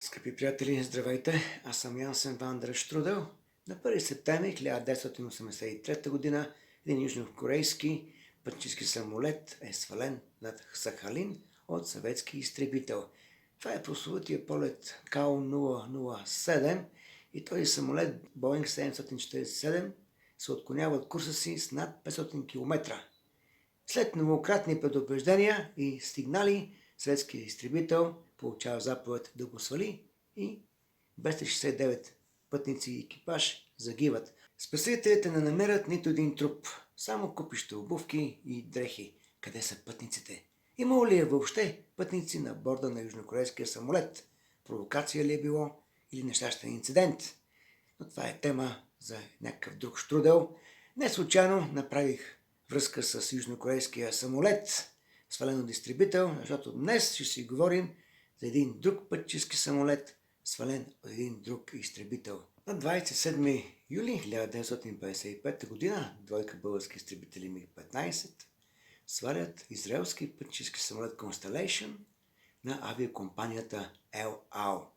Скъпи приятели, здравейте! Аз съм Янсен Ван дер Штрудел. На 1 септември 1983 г. един южнокорейски пътнически самолет е свален над Сахалин от съветски изтребител. Това е прословутия полет КАО-007 и този самолет Боинг 747 се отклонява от курса си с над 500 км. След многократни предупреждения и сигнали, съветският изтребител получава заповед да го свали и 269 пътници и екипаж загиват. Спасителите не намерят нито един труп, само купища обувки и дрехи. Къде са пътниците? Имало ли е въобще пътници на борда на южнокорейския самолет? Провокация ли е било или нещастен инцидент? Но това е тема за някакъв друг штрудел. Не случайно направих връзка с южнокорейския самолет, свален от изтребител, защото днес ще си говорим за един друг пътнически самолет, свален от един друг изтребител. На 27 юли 1955 г. двойка български изтребители МиГ-15 свалят израелски пътнически самолет Constellation на авиакомпанията Ел Ал.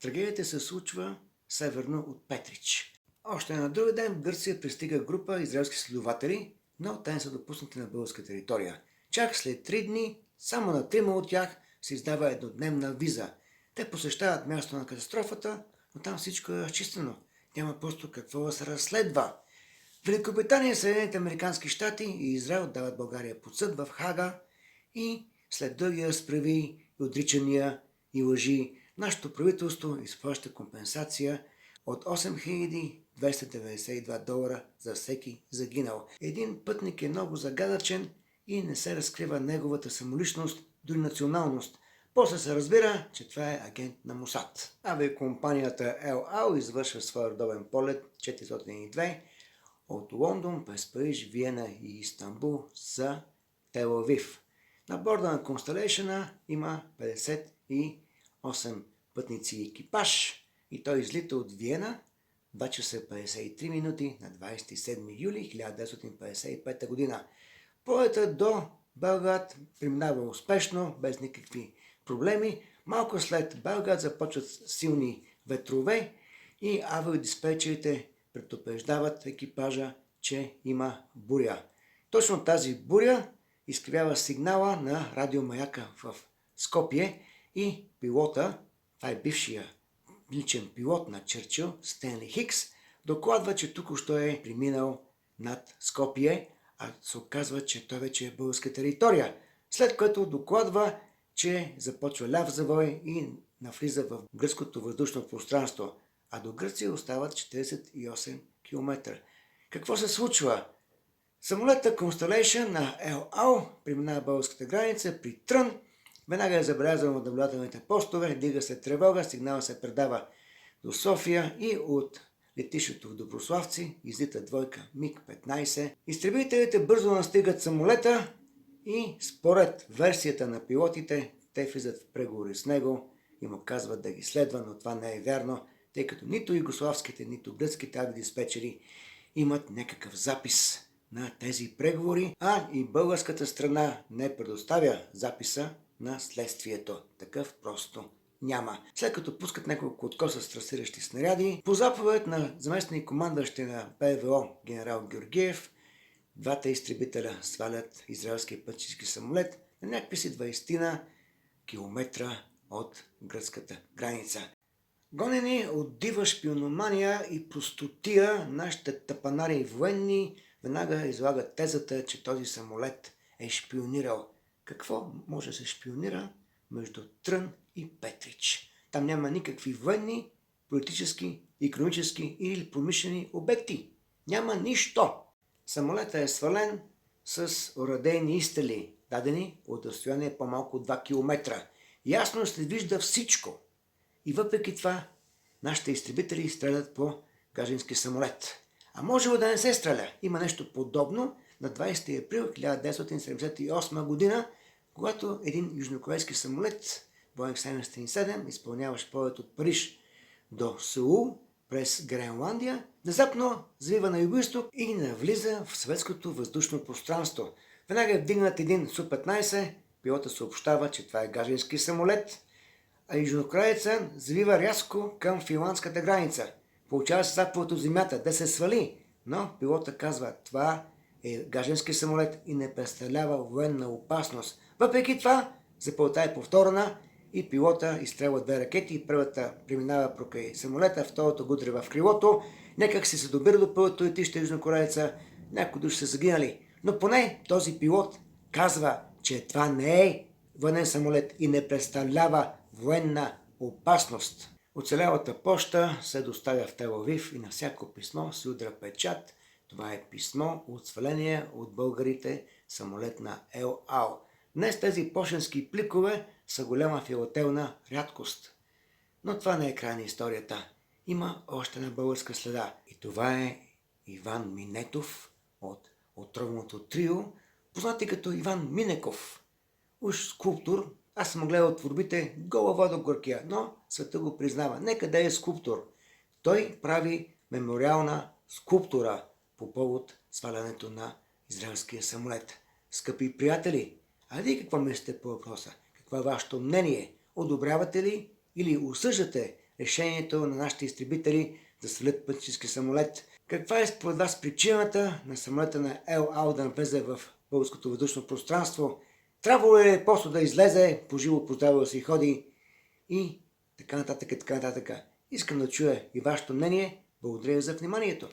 Трагедията се случва северно от Петрич. Още на други ден в Гърция пристига група израелски следователи, но те не са допуснати на българска територия. Чак след 3 дни, само на 3 от тях се издава еднодневна виза. Те посещават място на катастрофата, но там всичко е разчистено. Няма просто какво да се разследва. Великобритания, Съединените американски щати и Израел дават България под съд в Хага и след дълги разправи и отричания и лъжи, нашето правителство изплаща компенсация от $8292 за всеки загинал. Един пътник е много загадъчен и не се разкрива неговата самоличност, дори националност. После се разбира, че това е агент на Мосад. Авиакомпанията Ел Ал извършва своя редовен полет 402 от Лондон през Париж, Виена и Истанбул за Тел Авив. На борда на Constellation има 58 пътници и екипаж и той излита от Виена 2 часа 53 минути на 27 юли 1955 г. Полетът до Белград преминава успешно, без никакви проблеми. Малко след Белград започват силни ветрове и авиодиспетчерите предупреждават екипажа, че има буря. Точно тази буря изкривява сигнала на радиомаяка в Скопие и пилота, това е бившия личен пилот на Чърчил, Стенли Хикс, докладва, че току-що е преминал над Скопие, а се оказва, че той вече е българска територия. След което докладва, че започва ляв завой и навлиза в гръцкото въздушно пространство, а до Гърция остават 48 км. Какво се случва? Самолетът Constellation на Ел Ал преминава българската граница при Трън. Веднага е забелязано от наблюдателните постове, дига се тревога, сигнал се предава до София и от летището в Доброславци излита двойка МиГ-15. Изтребителите бързо настигат самолета и според версията на пилотите, те влизат в преговори с него и му казват да ги следва, но това не е вярно, тъй като нито югославските, нито гръцките авиодиспетчери имат някакъв запис на тези преговори, а и българската страна не предоставя записа на следствието. Такъв просто няма. След като пускат няколко откоса с трасиращи снаряди, по заповед на заместник командващия на ПВО генерал Георгиев, двата изтребителя свалят израелския пътнически самолет на някакви си 20 километра от гръцката граница. Гонени от дива шпиономания и простотия, нашите тапанари и военни веднага излагат тезата, че този самолет е шпионирал. Какво може да се шпионира между Трън и Петрич? Там няма никакви военни, политически, икономически или промишлени обекти. Няма нищо. Самолетът е свален с орадейни изстрели, дадени от разстояние по-малко от 2 км. Ясно се вижда всичко. И въпреки това, нашите изтребители стрелят по граждански самолет. А можело да не се стреля. Има нещо подобно на 20 април 1978 година, когато един южнокорейски самолет, Боинг 737, изпълняващ полет от Париж до Сеул през Гренландия, внезапно завива на югоизток и навлиза в съветското въздушно пространство. Веднага е вдигнат един Су-15, пилота съобщава, че това е граждански самолет, а южнокорееца завива рязко към финландската граница. Получава се заповед от земята да се свали, но пилота казва, това е граждански самолет и не представлява военна опасност. Въпреки това, заповедта е повторена и пилота изстрелва 2 ракети. Първата преминава покрай самолета, втората го удря в крилото. Някак си се добира до първото летище южнокорееца, някои души са загинали. Но поне този пилот казва, че това не е военен самолет и не представлява военна опасност. Оцелялата поща се доставя в Тел Авив и на всяко писмо се удря печат. Това е писмо от сваления от българите самолет на Ел Ал. Днес тези пощенски пликове са голяма филателна рядкост. Но това не е край на историята. Има още една българска следа. И това е Иван Минетов от отровното трио, познати като Иван Минеков. Уж скулптор, аз съм гледал творбите гола вода горкия, но света го признава. Нека да е скулптор. Той прави мемориална скулптура по повод свалянето на израелския самолет. Скъпи приятели, а вие какво мислите по въпроса? Какво е вашето мнение? Одобрявате ли или осъждате решението на нашите изтребители да свалят пътнически самолет? Каква е според вас причината на самолета на Ел Ал да навлезе в българското въздушно пространство? Трябва ли просто да излезе, поживо по здраво да си ходи и така нататък, така нататък. Искам да чуя и вашето мнение. Благодаря за вниманието.